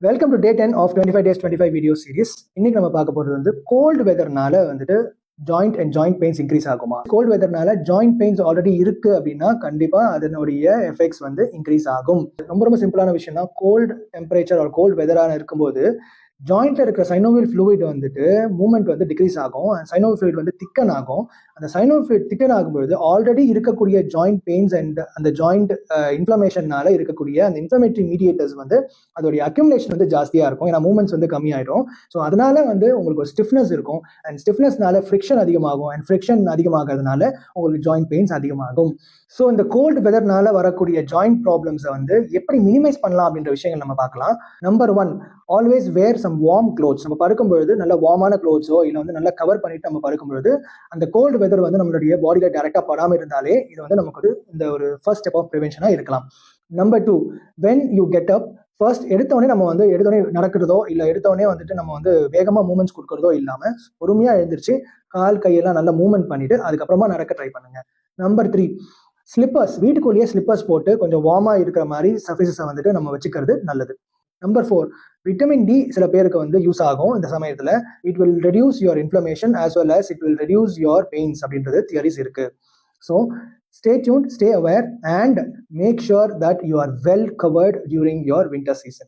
Welcome to day 10 of 25 days 25 video series. இன்னைக்கு நம்ம பார்க்க போகிறது வந்து கோல்டு வெதர்னால வந்துட்டு joint and joint pains increase ஆகுமா? கோல்டு வெதர்னால ஜாயிண்ட் பெயின்ஸ் ஆல்ரெடி இருக்கு அப்படின்னா கண்டிப்பா அதனுடைய எஃபெக்ட்ஸ் வந்து இன்க்ரீஸ் ஆகும். ரொம்ப ரொம்ப சிம்பிளான விஷயம் தான். கோல்டு டெம்பரேச்சர் ஒரு கோல்டு வெதரான இருக்கும்போது ஜாயிண்ட்ல இருக்கிற சைனோவியல் ஃப்ளூயிட் வந்துட்டு மூவ்மெண்ட் வந்து டிக்ரீஸ் ஆகும். சைனோவியல் ஃப்ளூயிட் வந்து திக்கன் ஆகும். அந்த சைனோவியல் ஃப்ளூயிட் திக்கன் ஆகும்போது ஆல்ரெடி இருக்கக்கூடிய ஜாயிண்ட் பெயின்ஸ் அண்ட் அந்த ஜாயிண்ட் இன்ஃப்ளமேஷன்னால இருக்கக்கூடிய அந்த இன்ஃப்ளமேட்டரி மீடியேட்டர்ஸ் வந்து அதோடைய அக்யூமுலேஷன் வந்து ஜாஸ்தியாக இருக்கும். ஏன்னா மூவ்மெண்ட்ஸ் வந்து கம்மியாயிடும். ஸோ அதனால வந்து உங்களுக்கு ஒரு ஸ்டிஃப்னஸ் இருக்கும். அண்ட் ஸ்டிஃப்னஸ்னால ஃப்ரிக்ஷன் அதிகமாகும். அண்ட் ஃப்ரிக்ஷன் அதிகமாகிறதுனால உங்களுக்கு ஜாயிண்ட் பெயின்ஸ் அதிகமாகும். ஸோ இந்த கோல்டு வெதர்னால வரக்கூடிய ஜாயிண்ட் ப்ராப்ளம்ஸை வந்து எப்படி மினிமைஸ் பண்ணலாம் அப்படின்ற விஷயங்கள் நம்ம பார்க்கலாம். நம்பர் 1, ஆல்வேஸ் வேர் சம் வார்ம் க்ளோத்ஸ். நம்ம படுக்கும்பொழுது நல்ல வார்மான க்ளோத்ஸோ இல்லை வந்து நல்லா கவர் பண்ணிட்டு நம்ம படுக்கும்பொழுது அந்த கோல்டு வெதர் வந்து நம்மளுடைய பாடியில டைரக்டா படாமல் இருந்தாலே இது வந்து நமக்கு வந்து இந்த ஒரு ஃபர்ஸ்ட் ஸ்டெப் ஆஃப் ப்ரிவென்ஷனா இருக்கலாம். Number 2, when you get up, first எடுத்தோடனே நம்ம வந்து எடுத்தோடனே நடக்கிறதோ இல்லை எடுத்தோடனே வந்துட்டு நம்ம வந்து வேகமாக மூவ்மெண்ட்ஸ் கொடுக்கறதோ இல்லாமல் பொறுமையாக எழுந்திரிச்சு கால் கையெல்லாம் நல்லா மூவ்மெண்ட் பண்ணிட்டு அதுக்கப்புறமா நடக்க ட்ரை பண்ணுங்க. Number 3, slippers. வீட்டுக்குள்ளேயே ஸ்லிப்பர்ஸ் போட்டு கொஞ்சம் வார்மாக இருக்கிற மாதிரி சர்ஃபேஸை வந்துட்டு நம்ம வச்சுக்கிறது நல்லது. நம்பர் 4, விட்டமின் டி சில பேருக்கு வந்து யூஸ் ஆகும் இந்த சமயத்தில். It will reduce your inflammation as well as it will reduce your pains அப்படின்றது தியரிஸ் இருக்கு. So stay tuned, stay aware and make sure that you are well covered during your winter season.